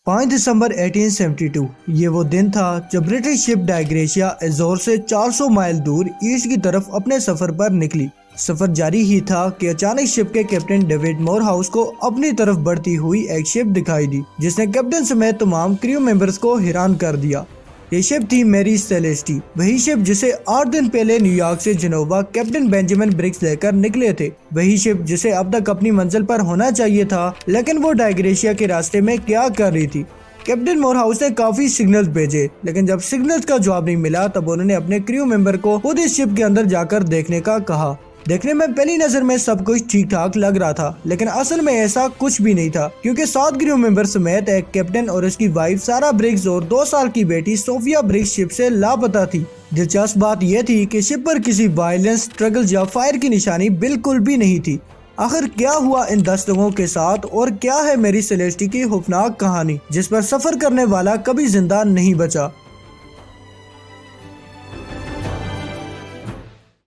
5 दिसंबर 1872 ये वो दिन था जब ब्रिटिश शिप डायग्रेशिया एजोर से 400 माइल दूर ईस्ट की तरफ अपने सफर पर निकली। सफर जारी ही था कि अचानक शिप के कैप्टन डेविड मोरहाउस को अपनी तरफ बढ़ती हुई एक शिप दिखाई दी, जिसने कैप्टन समेत तमाम क्रू मेंबर्स को हैरान कर दिया। ये शिप थी मैरी सेलेस्टी, वही शिप जिसे 8 दिन पहले न्यूयॉर्क से जेनोवा कैप्टन बेंजामिन ब्रिग्स लेकर निकले थे। वही शिप जिसे अब तक अपनी मंजिल पर होना चाहिए था, लेकिन वो डायग्रेशिया के रास्ते में क्या कर रही थी। कैप्टन मोरहाउस ने काफी सिग्नल्स भेजे, लेकिन जब सिग्नल्स का जवाब नहीं मिला तब उन्होंने अपने क्रू मेंबर को खुद इस शिप के अंदर जाकर देखने का कहा। देखने में पहली नजर में सब कुछ ठीक ठाक लग रहा था, लेकिन असल में ऐसा कुछ भी नहीं था, क्योंकि 7 क्रू मेंबर समेत एक कैप्टन और उसकी वाइफ सारा ब्रिग्स और 2 साल की बेटी सोफिया ब्रिग्स शिप से लापता थी। दिलचस्प बात यह थी कि शिप पर किसी वायलेंस, स्ट्रगल या फायर की निशानी बिल्कुल भी नहीं थी। आखिर क्या हुआ इन 10 लोगों के साथ, और क्या है मैरी सेलेस्टी की खौफनाक कहानी जिस पर सफर करने वाला कभी जिंदा नहीं बचा।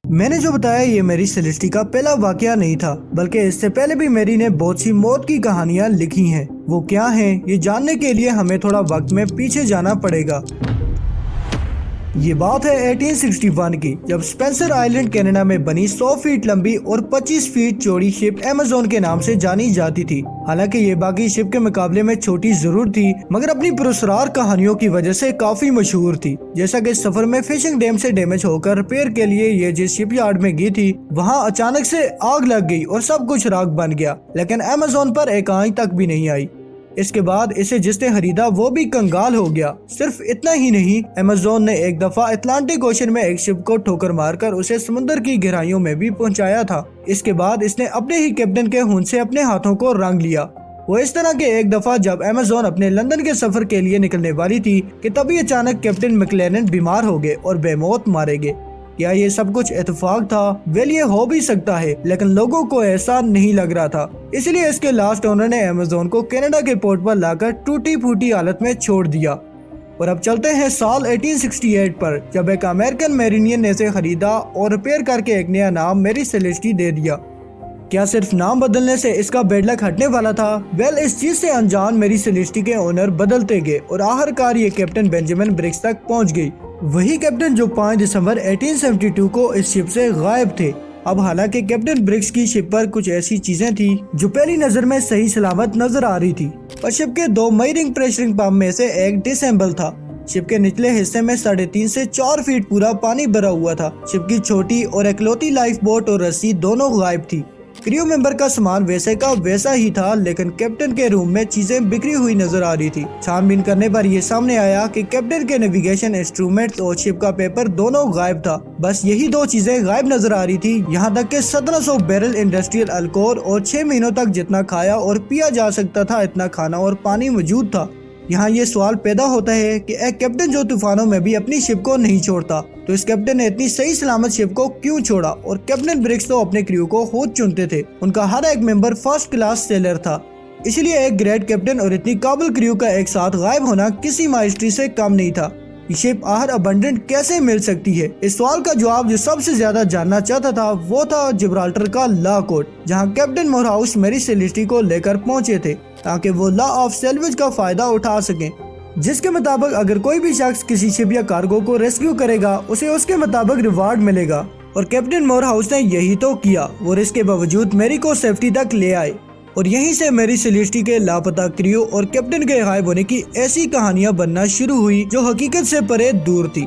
मैंने जो बताया ये मैरी सेलेस्टी का पहला वाकया नहीं था, बल्कि इससे पहले भी मैरी ने बहुत सी मौत की कहानियां लिखी हैं। वो क्या हैं, ये जानने के लिए हमें थोड़ा वक्त में पीछे जाना पड़ेगा। ये बात है 1861 की, जब स्पेंसर आइलैंड कनाडा में बनी 100 फीट लंबी और 25 फीट चौड़ी शिप अमेज़न के नाम से जानी जाती थी। हालांकि ये बाकी शिप के मुकाबले में छोटी जरूर थी, मगर अपनी पुरस्कार कहानियों की वजह से काफी मशहूर थी। जैसा कि सफर में फिशिंग डैम से डैमेज होकर रिपेयर के लिए ये जिस शिपयार्ड में गई थी, वहाँ अचानक से आग लग गई और सब कुछ राख बन गया, लेकिन अमेज़न पर एक आंच तक भी नहीं आई। इसके बाद इसे जिसने खरीदा वो भी कंगाल हो गया। सिर्फ इतना ही नहीं, अमेज़न ने एक दफा अटलांटिक ओशन में एक शिप को ठोकर मारकर उसे समुद्र की गहराइयों में भी पहुंचाया था। इसके बाद इसने अपने ही कैप्टन के खून से अपने हाथों को रंग लिया। वो इस तरह के एक दफा जब अमेज़न अपने लंदन के सफर के लिए निकलने वाली थी कि तभी अचानक कैप्टन मैक्लेलन बीमार हो गए और बेमौत मारे गए। क्या ये सब कुछ इत्तेफाक था? वेल, ये हो भी सकता है, लेकिन लोगों को ऐसा नहीं लग रहा था। इसलिए इसके लास्ट ओनर ने अमेज़न को कनाडा के पोर्ट पर लाकर टूटी फूटी हालत में छोड़ दिया। और अब चलते हैं साल 1868 पर, जब एक अमेरिकन मैरिनियन ने इसे खरीदा और रिपेयर करके एक नया नाम मैरी सेलेस्टी दे दिया। क्या सिर्फ नाम बदलने से इसका बेड लक हटने वाला था? वेल, इस चीज से अनजान मैरी सेलेस्टी के ओनर बदलते गए और आखिरकार ये कैप्टन बेंजामिन ब्रिग्स तक पहुंच गई। वही कैप्टन जो 5 दिसंबर 1872 को इस शिप से गायब थे। अब हालांकि कैप्टन ब्रिग्स की शिप पर कुछ ऐसी चीजें थी जो पहली नजर में सही सलामत नजर आ रही थी, पर शिप के 2 मरीनिंग प्रेशरिंग पंप में से एक डिसेंबल था। शिप के निचले हिस्से में 3.5 से 4 फीट पूरा पानी भरा हुआ था। शिप की छोटी और इकलौती लाइफ बोट और रस्सी दोनों गायब थी। क्रू मेंबर का सामान वैसे का वैसा ही था, लेकिन कैप्टन के रूम में चीजें बिखरी हुई नजर आ रही थी। छानबीन करने पर यह सामने आया कि कैप्टन के नेविगेशन इंस्ट्रूमेंट्स और शिप का पेपर दोनों गायब था। बस यही 2 चीजें गायब नजर आ रही थी। यहाँ तक कि 1700 बैरल इंडस्ट्रियल अल्कोहल और 6 महीनों तक जितना खाया और पिया जा सकता था इतना खाना और पानी मौजूद था। यहाँ ये सवाल पैदा होता है कि एक कैप्टन जो तूफानों में भी अपनी शिप को नहीं छोड़ता, तो इस कैप्टन ने इतनी सही सलामत शिप को क्यों छोड़ा? और कैप्टन ब्रिग्स तो अपने क्रू को खुद चुनते थे। उनका हर एक मेंबर फर्स्ट क्लास सेलर था। इसलिए एक ग्रेट कैप्टन और इतनी काबिल क्रू का एक साथ गायब होना किसी माइस्ट्री से कम नहीं था। ये शिप आहर अबंडेंट कैसे मिल सकती है? इस सवाल का जवाब जो सबसे ज्यादा जानना चाहता था वो था जिब्राल्टर का लॉ कोड, जहाँ कैप्टन मोरहाउस मैरी सेलेस्टी को लेकर पहुंचे थे ताकि वो लॉ ऑफ सैल्वेज का फायदा उठा सकें, जिसके मुताबिक अगर कोई भी शख्स किसी शिप या कार्गो को रेस्क्यू करेगा उसे उसके मुताबिक रिवार्ड मिलेगा। और कैप्टन मोरहाउस ने यही तो किया। वो रिस्क के बावजूद मैरी को सेफ्टी तक ले आए, और यहीं से मैरी सेलेस्टी के लापता क्रू और कैप्टन के गायब होने की ऐसी कहानियां बनना शुरू हुई जो हकीकत से परे दूर थी।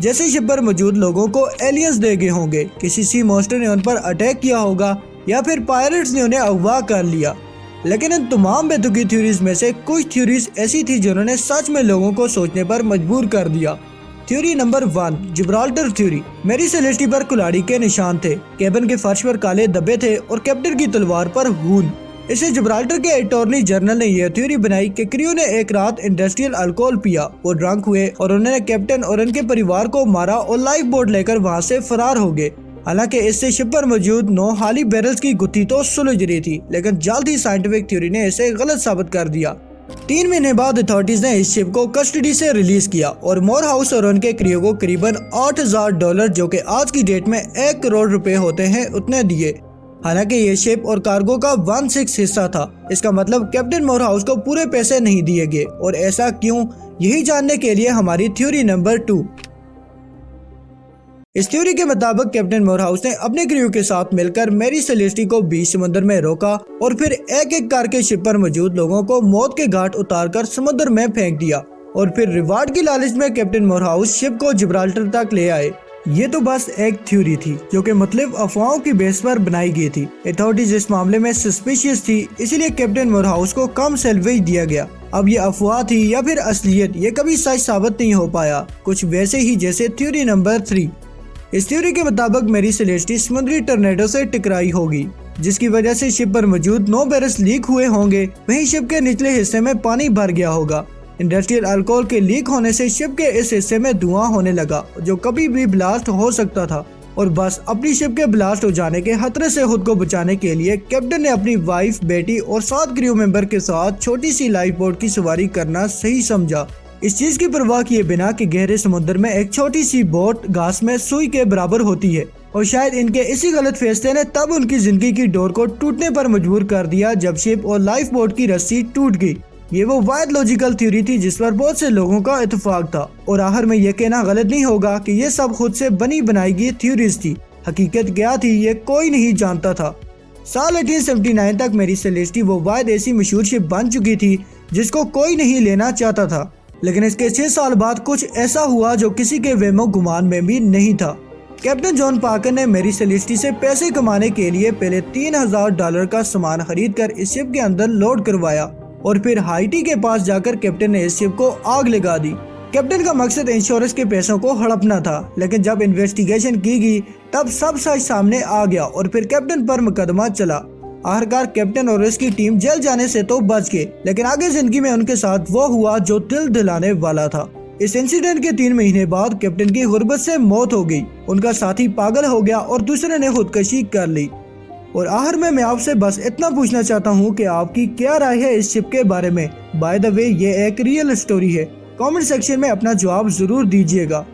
जैसे शिप पर मौजूद लोगों को एलियंस दे गए होंगे, किसी सी मॉन्स्टर ने उन पर अटैक किया होगा, या फिर पायरेट्स ने उन्हें अगवा कर लिया। लेकिन इन तमाम बेतुकी थ्योरीज में से कुछ थ्योरीज ऐसी थी जिन्होंने सच में लोगों को सोचने पर मजबूर कर दिया। Theory number 1, Gibraltar theory. Mary Celeste पर कुल्हाड़ी के निशान थे, केबिन के फर्श पर काले धब्बे थे और कैप्टन की तलवार पर खून। इसे जिब्राल्टर के अटॉर्नी जनरल ने यह थ्योरी बनाई कि क्रू ने एक रात इंडस्ट्रियल अल्कोहल पिया और ड्रंक हुए और उन्होंने कैप्टन और उनके परिवार को मारा और लाइफ बोट लेकर वहां से फरार हो गए। हालांकि इससे शिप पर मौजूद 9 खाली बैरल्स की गुत्थी तो सुलझ रही थी, लेकिन जल्द ही साइंटिफिक थ्योरी ने इसे गलत साबित कर दिया। 3 महीने बाद अथॉरिटीज ने इस शिप को कस्टडी से रिलीज किया और मोरहाउस और उनके क्रू को करीबन $8,000, जो कि आज की डेट में $1 करोड़ होते हैं, उतने दिए। हालांकि ये शिप और कार्गो का 1/6 हिस्सा था। इसका मतलब कैप्टन मोरहाउस को पूरे पैसे नहीं दिए गए, और ऐसा क्यों, यही जानने के लिए हमारी थ्योरी नंबर 2। इस थ्योरी के मुताबिक कैप्टन मोरहाउस ने अपने क्रू के साथ मिलकर मैरी सेलेस्टी को बीच समुद्र में रोका और फिर एक एक करके शिप पर मौजूद लोगों को मौत के घाट उतारकर समुद्र में फेंक दिया, और फिर रिवार्ड की लालच में कैप्टन मोरहाउस शिप को जिब्राल्टर तक ले आए। ये तो बस एक थ्योरी थी जो कि मतलब अफवाहों की बेस पर बनाई गई थी। अथॉरिटीज इस मामले में सस्पिशियस थी, इसीलिए कैप्टन मोरहाउस को कम सैलरी दिया गया। अब ये अफवाह थी या फिर असलियत, ये कभी सच साबित नहीं हो पाया। कुछ वैसे ही जैसे थ्योरी नंबर 3। इस थ्योरी के मुताबिक मैरी सेलेस्टी समुद्री टर्नेडो से टकराई होगी, जिसकी वजह से शिप पर मौजूद 9 बैरल्स लीक हुए होंगे। वहीं शिप के निचले हिस्से में पानी भर गया होगा। इंडस्ट्रियल अल्कोहल के लीक होने से शिप के इस हिस्से में धुआं होने लगा, जो कभी भी ब्लास्ट हो सकता था। और बस अपनी शिप के ब्लास्ट हो जाने के खतरे से खुद को बचाने के लिए कैप्टन ने अपनी वाइफ, बेटी और 7 क्रू मेंबर के साथ छोटी सी लाइफ बोट की सवारी करना सही समझा। इस चीज की परवाह किए बिना कि गहरे समुद्र में एक छोटी सी बोट घास में सुई के बराबर होती है, और शायद इनके इसी गलत फैसले ने तब उनकी जिंदगी की डोर को टूटने पर मजबूर कर दिया जब शिप और लाइफ बोट की रस्सी टूट गई। ये वो वायद लॉजिकल थ्योरी थी जिस पर बहुत से लोगों का इत्तेफाक था, और आखिर में यह कहना गलत नहीं होगा कि ये सब खुद से बनी बनाई गई थ्योरीज थी। हकीकत क्या थी ये कोई नहीं जानता था। साल 1879 तक मैरी सेलेस्टी वो वायद ऐसी मशहूर शिप बन चुकी थी जिसको कोई नहीं लेना चाहता था, लेकिन इसके 6 साल बाद कुछ ऐसा हुआ जो किसी के वेमो गुमान में भी नहीं था। कैप्टन जॉन पार्कर ने मैरी सेलेस्टी से पैसे कमाने के लिए पहले $3000 का सामान खरीद कर इस शिप के अंदर लोड करवाया, और फिर हाइटी के पास जाकर कैप्टन ने इस शिप को आग लगा दी। कैप्टन का मकसद इंश्योरेंस के पैसों को हड़पना था, लेकिन जब इन्वेस्टिगेशन की गई तब सब सच सामने आ गया और फिर कैप्टन पर मुकदमा चला। आखिरकार कैप्टन और उसकी टीम जेल जाने से तो बच गए, लेकिन आगे जिंदगी में उनके साथ वो हुआ जो दिल दिलाने वाला था। इस इंसिडेंट के 3 महीने बाद कैप्टन की गुर्बत से मौत हो गई। उनका साथी पागल हो गया और दूसरे ने खुदकशी कर ली। और आखिर में मैं आपसे बस इतना पूछना चाहता हूँ कि आपकी क्या राय है इस शिप के बारे में। बाय द वे ये एक रियल स्टोरी है। कमेंट सेक्शन में अपना जवाब जरूर दीजिएगा।